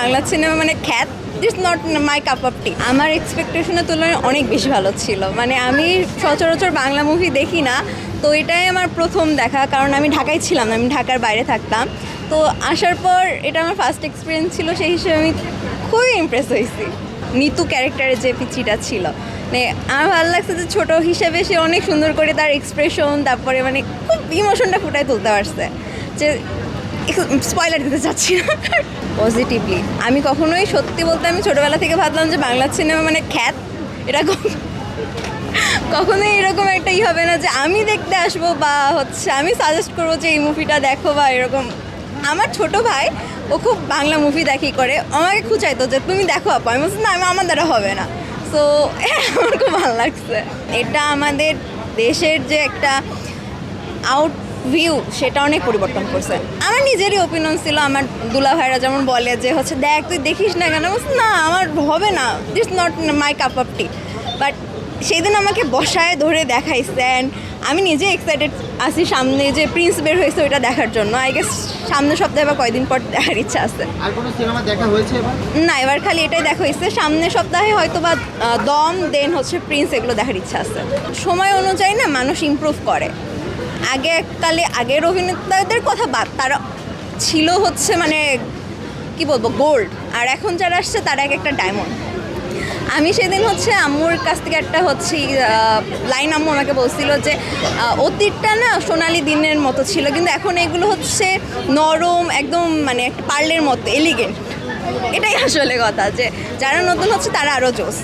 Bangla cinema মানে খ্যাত, it's not my cup of tea. আমার এক্সপেকটেশনের তুলনায় অনেক বেশি ভালো ছিল। মানে আমি সচরাচর বাংলা মুভি দেখি না, তো এটাই আমার প্রথম দেখা, কারণ আমি ঢাকায় ছিলাম না, আমি ঢাকার বাইরে থাকতাম। তো আসার পর এটা আমার ফার্স্ট এক্সপিরিয়েন্স ছিল, সেই হিসেবে আমি খুবই ইমপ্রেস হয়েছি। নিতু ক্যারেক্টারের যে পিচিটা ছিল, মানে আমার ভালো লাগছে যে ছোটো হিসেবে সে অনেক সুন্দর করে তার এক্সপ্রেশন, তারপরে মানে খুব ইমোশনটা ফুটায় তুলতে পারছে। যে স্পয়লার দিতে চাচ্ছি না পজিটিভলি। আমি কখনোই সত্যি বলতে আমি ছোটোবেলা থেকে ভাবলাম যে বাংলা সিনেমা মানে খ্যাত, এটা কখনোই এরকম একটা হবে না যে আমি দেখতে আসবো বা হচ্ছে আমি সাজেস্ট করবো যে এই মুভিটা দেখো বা এরকম। আমার ছোট ভাই ও খুব বাংলা মুভি দেখি করে, আমাকে খুঁচাইতো যে তুমি দেখো আপা, আমি বলছি না আমার দ্বারা হবে না। সো আমার খুব ভালো লাগছে। এটা আমাদের দেশের যে একটা আউট ভিউ সেটা অনেক পরিবর্তন করছে। আমার নিজেরই ওপিনিয়ন ছিল, আমার দুলা ভাইরা যেমন বলে যে হচ্ছে দেখ তুই দেখিস না কেন, না আমার হবে না, this not my cup of T. But সেই দিন আমাকে বসায় ধরে দেখাইছে অ্যান্ড আমি নিজে এক্সাইটেড আছি সামনে যে প্রিন্স বের হয়েছে ওইটা দেখার জন্য। আই গেস সামনের সপ্তাহে বা কয়দিন পর দেখার ইচ্ছা আছে। আর কোনো সিনেমা দেখা হয়েছে এবার? না, এবার খালি এটাই দেখা হয়েছে। সামনের সপ্তাহে হয়তো বা দম দেন হচ্ছে প্রিন্স, এগুলো দেখার ইচ্ছা আছে। সময় অনুযায়ী না মানুষ ইমপ্রুভ করে। আগের অভিনেতাদের কথা বাদ, তারা ছিল হচ্ছে মানে কি বলবো গোল্ড, আর এখন যারা আসছে তারা এক একটা ডায়মন্ড। আমি সেদিন হচ্ছে আম্মুর কাছ থেকে একটা হচ্ছে লাইন আম্মু আমাকে বলছিল যে অতীতটা না সোনালি দিনের মতো ছিল, কিন্তু এখন এগুলো হচ্ছে নরম একদম মানে একটা পার্লের মতো এলিগেন্ট। এটাই আসলে কথা, যে যারা নতুন হচ্ছে তারা আরও জোস।